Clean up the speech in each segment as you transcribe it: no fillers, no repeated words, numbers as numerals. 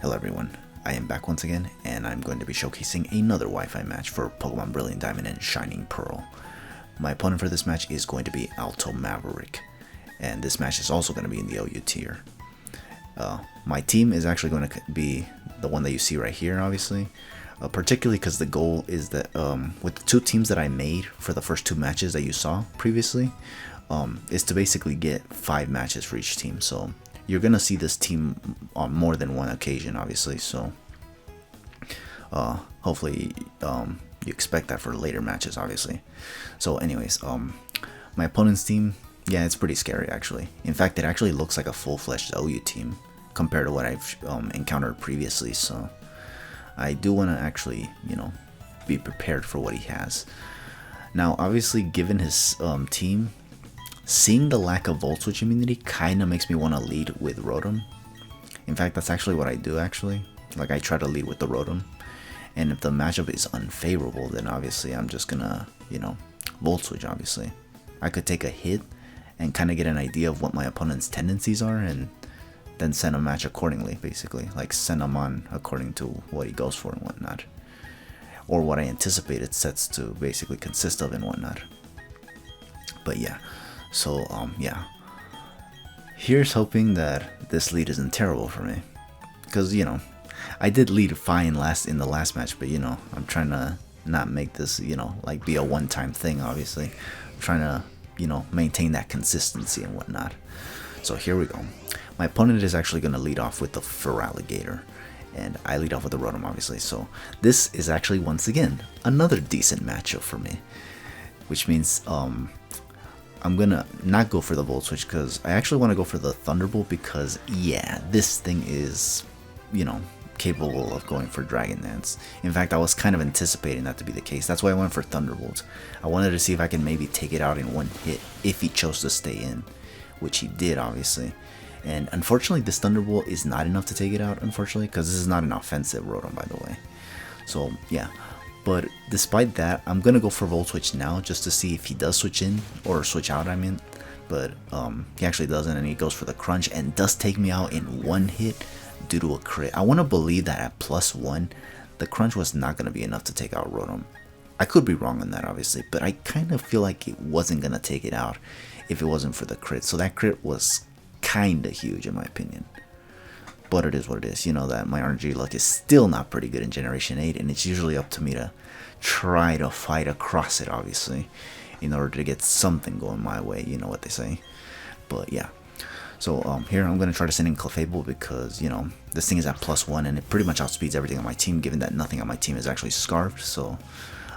Hello everyone, I am back once again, and I'm going to be showcasing another Wi-Fi match for Pokemon Brilliant Diamond and Shining Pearl. My opponent for this match is going to be Altø Maverick, and this match is also going to be in the OU tier. My team is actually going to be the one that you see right here, obviously, particularly because the goal is that with the two teams that I made for the first two matches that you saw previously, is to basically get 5 matches for each team. So you're gonna see this team on more than one occasion, obviously, so hopefully you expect that for later matches, obviously. So anyways, my opponent's team, yeah, it's pretty scary actually. In fact, it actually looks like a full-fledged OU team compared to what I've encountered previously, so I do want to actually, you know, be prepared for what he has. Now obviously, given his team, seeing the lack of Volt Switch immunity kind of makes me want to lead with Rotom. In fact, that's actually what I do actually. Like, I try to lead with the Rotom. And if the matchup is unfavorable, then obviously I'm just gonna, you know, Volt Switch, obviously. I could take a hit and kind of get an idea of what my opponent's tendencies are and then send a match accordingly, basically. Like, send him on according to what he goes for and whatnot. Or what I anticipate its sets to basically consist of and whatnot. But yeah. So, yeah, here's hoping that this lead isn't terrible for me, because, you know, I did lead fine in the last match, but, you know, I'm trying to not make this, you know, like be a one-time thing, obviously. I'm trying to, you know, maintain that consistency and whatnot. So here we go. My opponent is actually going to lead off with the Feraligatr, and I lead off with the Rotom, obviously. So this is actually, once again, another decent matchup for me, which means, I'm gonna not go for the Volt Switch because I actually want to go for the Thunderbolt because, yeah, this thing is, you know, capable of going for Dragon Dance. In fact, I was kind of anticipating that to be the case. That's why I went for Thunderbolt. I wanted to see if I can maybe take it out in one hit if he chose to stay in, which he did, obviously. And unfortunately, this Thunderbolt is not enough to take it out, unfortunately, because this is not an offensive Rotom, by the way. So, yeah. But despite that, I'm going to go for Volt Switch now just to see if he does switch in, or switch out, I mean. But he actually doesn't, and he goes for the Crunch and does take me out in one hit due to a crit. I want to believe that at +1, the Crunch was not going to be enough to take out Rotom. I could be wrong on that, obviously, but I kind of feel like it wasn't going to take it out if it wasn't for the crit. So that crit was kind of huge in my opinion. But it is what it is. You know that my RNG luck is still not pretty good in Generation 8, and it's usually up to me to try to fight across it, obviously, in order to get something going my way, you know what they say. But yeah. So here I'm going to try to send in Clefable because, you know, this thing is at +1, and it pretty much outspeeds everything on my team, given that nothing on my team is actually Scarfed. So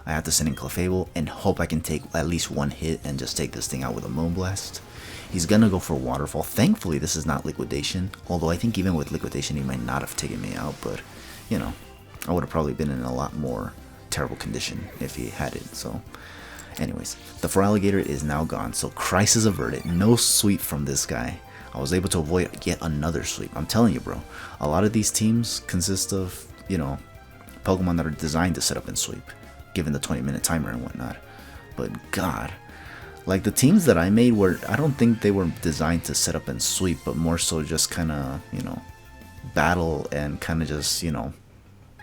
I have to send in Clefable and hope I can take at least one hit and just take this thing out with a Moonblast. He's gonna go for Waterfall. Thankfully, this is not Liquidation. Although I think even with Liquidation, he might not have taken me out. But, you know, I would have probably been in a lot more terrible condition if he had it. So, anyways, the Feraligatr is now gone. So, crisis averted. No sweep from this guy. I was able to avoid yet another sweep. I'm telling you, bro. A lot of these teams consist of, you know, Pokemon that are designed to set up and sweep, given the 20-minute timer and whatnot. But, God. Like, the teams that I made were, I don't think they were designed to set up and sweep, but more so just kind of, you know, battle and kind of just, you know,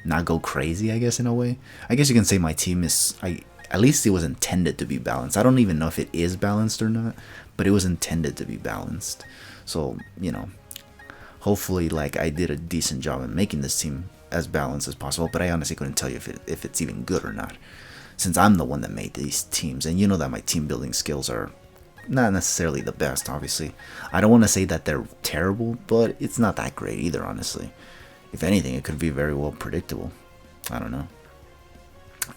not go crazy, I guess, in a way. I guess you can say my team is, at least it was intended to be balanced. I don't even know if it is balanced or not, but it was intended to be balanced. So, you know, hopefully, like, I did a decent job in making this team as balanced as possible, but I honestly couldn't tell you if it's even good or not, since I'm the one that made these teams, and you know that my team building skills are not necessarily the best, obviously. I don't want to say that they're terrible, but it's not that great either, honestly. If anything, it could be very well predictable. I don't know.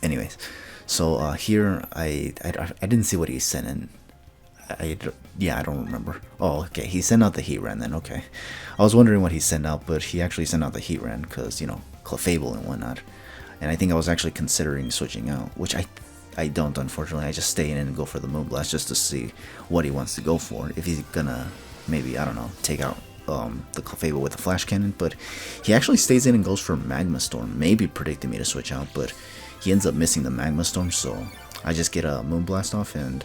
Anyways, so here, I didn't see what he sent in. Yeah, I don't remember. Oh, okay, he sent out the Heatran then, okay. I was wondering what he sent out, but he actually sent out the Heatran because, you know, Clefable and whatnot. And I think I was actually considering switching out, which I don't, unfortunately. I just stay in and go for the Moonblast just to see what he wants to go for. If he's gonna, maybe, I don't know, take out the Clefable with the Flash Cannon. But he actually stays in and goes for Magma Storm, maybe predicting me to switch out, but he ends up missing the Magma Storm, so I just get a Moonblast off, and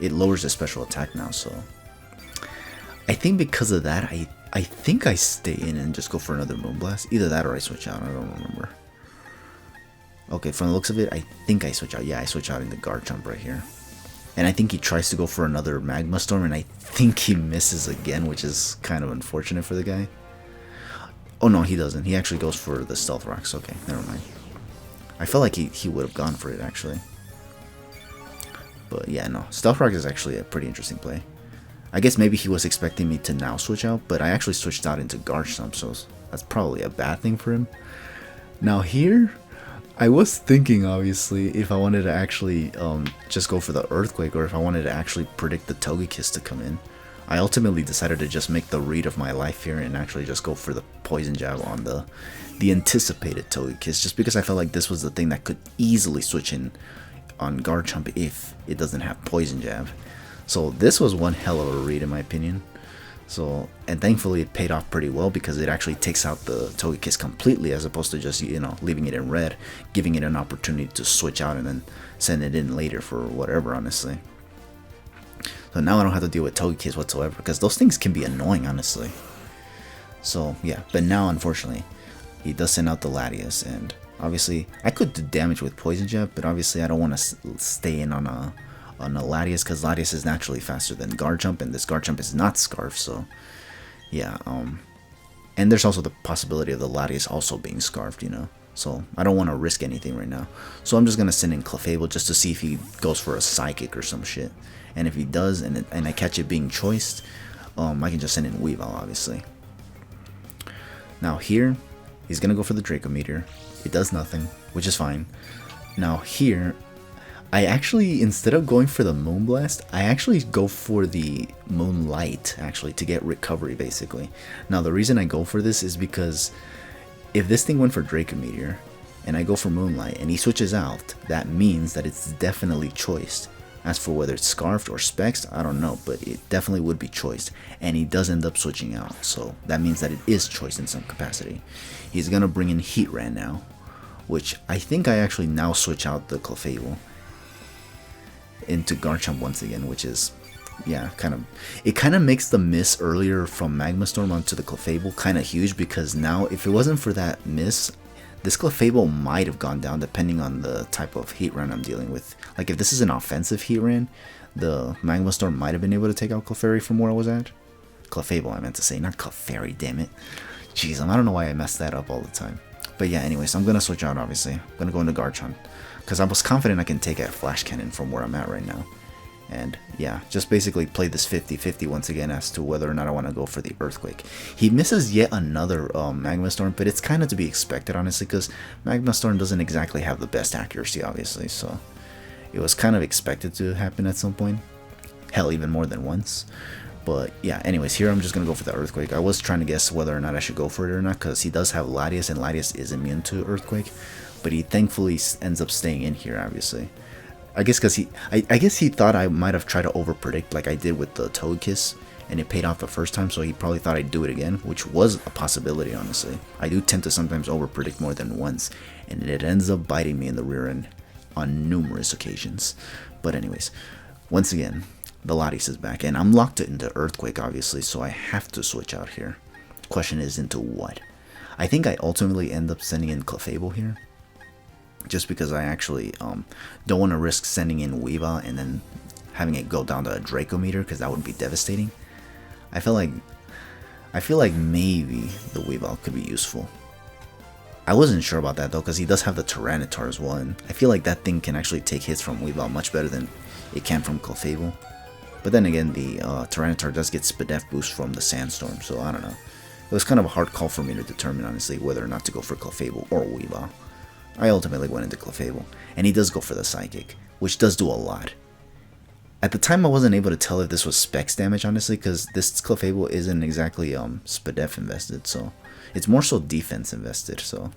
it lowers the special attack now, so I think because of that, I I think I stay in and just go for another Moonblast. Either that or I switch out. I don't remember. Okay, from the looks of it, I think I switch out. Yeah, I switch out into Garchomp right here. And I think he tries to go for another Magma Storm, and I think he misses again, which is kind of unfortunate for the guy. Oh no, he doesn't. He actually goes for the Stealth Rocks. Okay, never mind. I felt like he would have gone for it, actually. But yeah, no. Stealth Rock is actually a pretty interesting play. I guess maybe he was expecting me to now switch out, but I actually switched out into Garchomp, so that's probably a bad thing for him. Now here, I was thinking, obviously, if I wanted to actually just go for the Earthquake, or if I wanted to actually predict the Togekiss to come in. I ultimately decided to just make the read of my life here and actually just go for the Poison Jab on the anticipated Togekiss, just because I felt like this was the thing that could easily switch in on Garchomp if it doesn't have Poison Jab. So this was one hell of a read in my opinion. So, and thankfully it paid off pretty well because it actually takes out the Togekiss completely, as opposed to just, you know, leaving it in red, giving it an opportunity to switch out and then send it in later for whatever, honestly. So now I don't have to deal with Togekiss whatsoever, because those things can be annoying, honestly. So yeah, but now unfortunately he does send out the Latias, and obviously I could do damage with Poison Jab, but obviously I don't want to stay in on a Latias, because Latias is naturally faster than Garchomp, and this Garchomp is not Scarf, so yeah, and there's also the possibility of the Latias also being Scarfed, you know, so I don't want to risk anything right now. So I'm just going to send in Clefable just to see if he goes for a Psychic or some shit, and if he does, and I catch it being choiced, I can just send in Weavile, obviously. Now here, he's going to go for the Draco Meteor. It does nothing, which is fine. Now here, I actually, instead of going for the Moonblast, I actually go for the Moonlight, actually, to get recovery, basically. Now, the reason I go for this is because if this thing went for Draco Meteor, and I go for Moonlight, and he switches out, that means that it's definitely choiced. As for whether it's Scarfed or Specs, I don't know, but it definitely would be choiced, and he does end up switching out, so that means that it is choiced in some capacity. He's going to bring in Heatran now, which I think I actually now switch out the Clefable into Garchomp once again, which is, yeah, it kind of makes the miss earlier from Magma Storm onto the Clefable kind of huge, because now if it wasn't for that miss, this Clefable might have gone down depending on the type of Heatran I'm dealing with. Like if this is an offensive Heatran, the Magma Storm might have been able to take out Clefairy from where I was at. Clefable I meant to say, not Clefairy, damn it. Jeez, I don't know why I mess that up all the time. But yeah, anyways, I'm going to switch out, obviously. I'm going to go into Garchomp, because I was confident I can take a Flash Cannon from where I'm at right now. And yeah, just basically play this 50-50 once again as to whether or not I want to go for the Earthquake. He misses yet another Magma Storm, but it's kind of to be expected, honestly, because Magma Storm doesn't exactly have the best accuracy, obviously, so it was kind of expected to happen at some point. Hell, even more than once. But yeah, anyways, here I'm just going to go for the Earthquake. I was trying to guess whether or not I should go for it or not, because he does have Latias, and Latias is immune to Earthquake, but he thankfully ends up staying in here, obviously. I guess because I guess he thought I might have tried to overpredict like I did with the Togekiss, and it paid off the first time, so he probably thought I'd do it again, which was a possibility, honestly. I do tend to sometimes overpredict more than once, and it ends up biting me in the rear end on numerous occasions. But anyways, once again, the Latias is back, and I'm locked into Earthquake, obviously, so I have to switch out here. Question is, into what? I think I ultimately end up sending in Clefable here, just because I actually don't want to risk sending in Weavile and then having it go down to a Draco Meteor, because that would be devastating. I feel like maybe the Weavile could be useful. I wasn't sure about that though, because he does have the Tyranitar as well, and I feel like that thing can actually take hits from Weavile much better than it can from Clefable. But then again, the Tyranitar does get Spadef boost from the Sandstorm, so I don't know. It was kind of a hard call for me to determine, honestly, whether or not to go for Clefable or Weavile. I ultimately went into Clefable, and he does go for the Psychic, which does do a lot. At the time, I wasn't able to tell if this was Specs damage, honestly, because this Clefable isn't exactly Spadef invested, so it's more so defense invested. So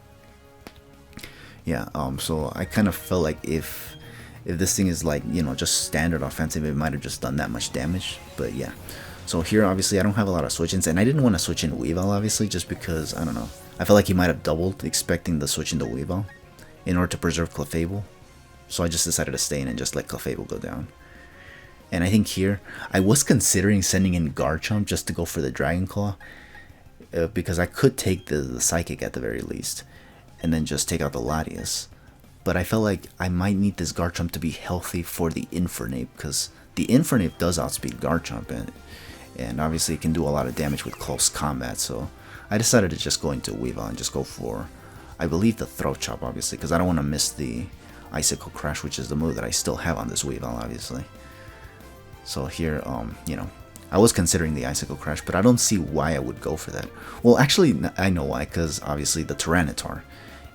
yeah, so I kind of felt like if this thing is like, you know, just standard offensive, it might have just done that much damage. But yeah, so here obviously I don't have a lot of switch-ins, and I didn't want to switch in Weavile, obviously, just because I don't know. I felt like he might have doubled expecting the switch into Weavile in order to preserve Clefable, so I just decided to stay in and just let Clefable go down. And I think here, I was considering sending in Garchomp just to go for the Dragon Claw, because I could take the Psychic at the very least, and then just take out the Latias. But I felt like I might need this Garchomp to be healthy for the Infernape, because the Infernape does outspeed Garchomp, and obviously it can do a lot of damage with close combat, so I decided to just go into Weavile and just go for, I believe, the Throat Chop, obviously, because I don't want to miss the Icicle Crash, which is the move that I still have on this Weavile, obviously. So here, you know, I was considering the Icicle Crash, but I don't see why I would go for that. Well, actually, I know why, because obviously the Tyranitar.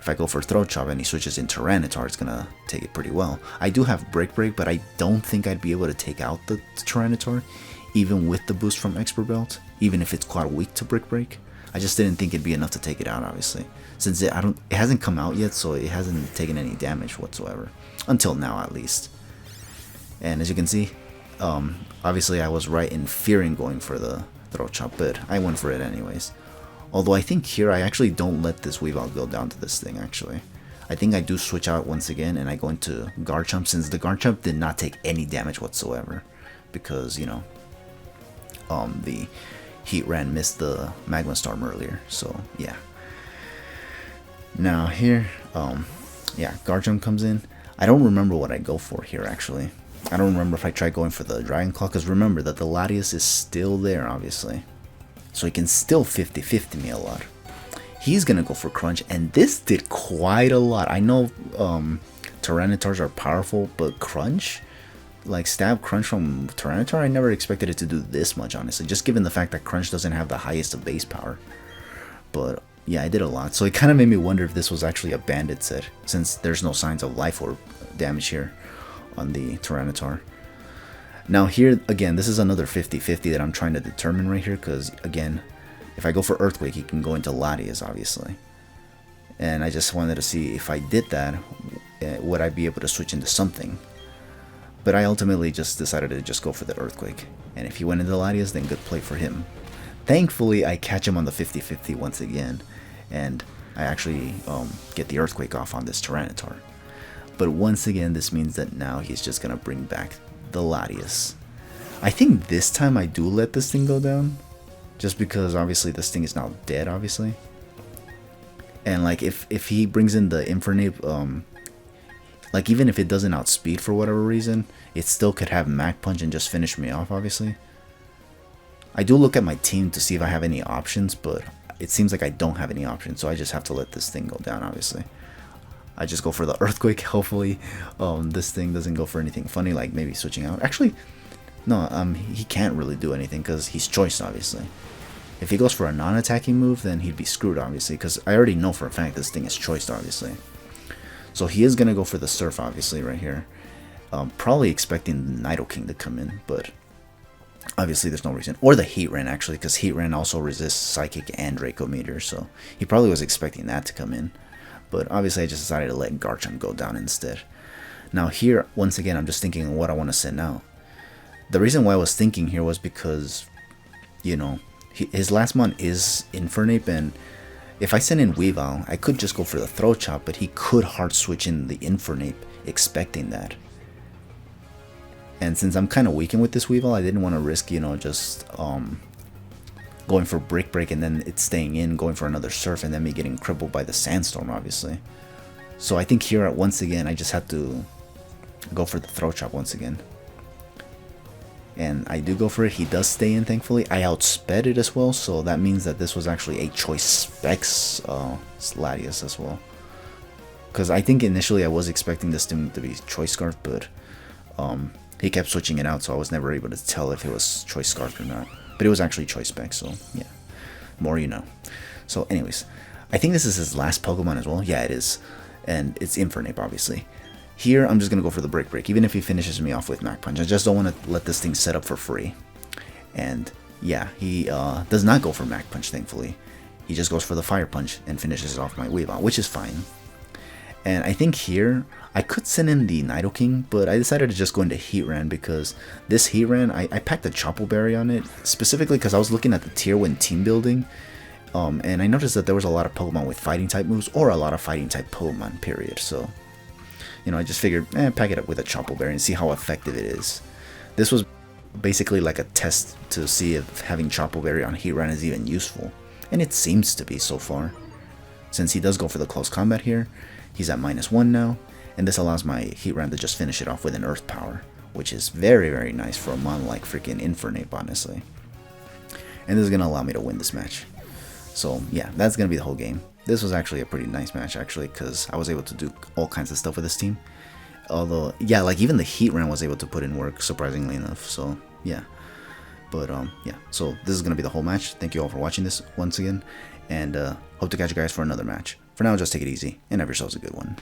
If I go for Throat Chop and he switches in Tyranitar, it's gonna take it pretty well. I do have Break, but I don't think I'd be able to take out the Tyranitar, even with the boost from Expert Belt, even if it's quite weak to Break. I just didn't think it'd be enough to take it out, obviously, since it hasn't come out yet, so it hasn't taken any damage whatsoever, until now at least. And as you can see, obviously I was right in fearing going for the Throat Chop, but I went for it anyways. Although I think here I actually don't let this Weavile go down to this thing, actually. I think I do switch out once again and I go into Garchomp, since the Garchomp did not take any damage whatsoever. Because, you know, the Heatran missed the Magma Storm earlier, so yeah. Now here, yeah, Garchomp comes in. I don't remember what I go for here, actually. I don't remember if I try going for the Dragon Claw, because remember that the Latias is still there, obviously. So he can still 50-50 me a lot. He's going to go for Crunch, and this did quite a lot. I know Tyranitars are powerful, but Crunch, like Stab Crunch from Tyranitar, I never expected it to do this much, honestly. Just given the fact that Crunch doesn't have the highest of base power. But yeah, I did a lot. So it kind of made me wonder if this was actually a Bandit set, since there's no signs of Life Orb damage here on the Tyranitar. Now here, again, this is another 50-50 that I'm trying to determine right here, because, again, if I go for Earthquake, he can go into Latias, obviously. And I just wanted to see if I did that, would I be able to switch into something? But I ultimately just decided to just go for the Earthquake. And if he went into Latias, then good play for him. Thankfully, I catch him on the 50-50 once again, and I actually get the Earthquake off on this Tyranitar. But once again, this means that now he's just going to bring back the Latias. I think this time I do let this thing go down, just because obviously this thing is now dead, obviously. And like if he brings in the Infernape, like even if it doesn't outspeed for whatever reason, it still could have Mach Punch and just finish me off, obviously. I do look at my team to see if I have any options, but it seems like I don't have any options, so I just have to let this thing go down, obviously. I just go for the Earthquake, hopefully this thing doesn't go for anything funny, like maybe switching out. Actually, no, he can't really do anything because he's choiced, obviously. If he goes for a non-attacking move, then he'd be screwed, obviously, because I already know for a fact this thing is choiced, obviously. So he is going to go for the Surf, obviously, right here. Probably expecting the Nidoking to come in, but obviously there's no reason. Or the Heatran, actually, because Heatran also resists Psychic and Draco Meteor, so he probably was expecting that to come in. But obviously I just decided to let Garchomp go down instead. Now here, once again, I'm just thinking of what I want to send out. The reason why I was thinking here was because, you know, his last mon is Infernape, and if I send in Weavile, I could just go for the Throat Chop, but he could hard switch in the Infernape, expecting that. And since I'm kind of weakened with this Weavile, I didn't want to risk, you know, just going for Break and then it staying in, going for another Surf, and then me getting crippled by the Sandstorm, obviously. So I think here, once again, I just have to go for the Throat Chop once again. And I do go for it. He does stay in, thankfully. I outsped it as well, so that means that this was actually a Choice Specs Latias as well. Because I think initially I was expecting this to be Choice Scarf, but he kept switching it out, so I was never able to tell if it was Choice Scarf or not. But it was actually Choice Spec, so yeah, more you know. So anyways, I think this is his last Pokemon as well. Yeah, it is. And it's Infernape, obviously. Here, I'm just going to go for the Break, even if he finishes me off with Mach Punch. I just don't want to let this thing set up for free. And yeah, he does not go for Mach Punch, thankfully. He just goes for the Fire Punch and finishes off my Weavile, which is fine. And I think here, I could send in the Nidoking, but I decided to just go into Heatran because this Heatran, I packed a Chople Berry on it, specifically because I was looking at the tier 1 team building, and I noticed that there was a lot of Pokemon with fighting type moves, or a lot of fighting type Pokemon, period. So, you know, I just figured, pack it up with a Chople Berry and see how effective it is. This was basically like a test to see if having Chople Berry on Heatran is even useful. And it seems to be so far. Since he does go for the close combat here, he's at -1 now, and this allows my Heatran to just finish it off with an Earth Power, which is very, very nice for a mon like freaking Infernape, honestly. And this is going to allow me to win this match. So yeah, that's going to be the whole game. This was actually a pretty nice match, actually, because I was able to do all kinds of stuff with this team. Although, yeah, like even the Heatran was able to put in work, surprisingly enough, so yeah. But yeah, so this is going to be the whole match. Thank you all for watching this once again, and hope to catch you guys for another match. For now, just take it easy, and have yourselves a good one.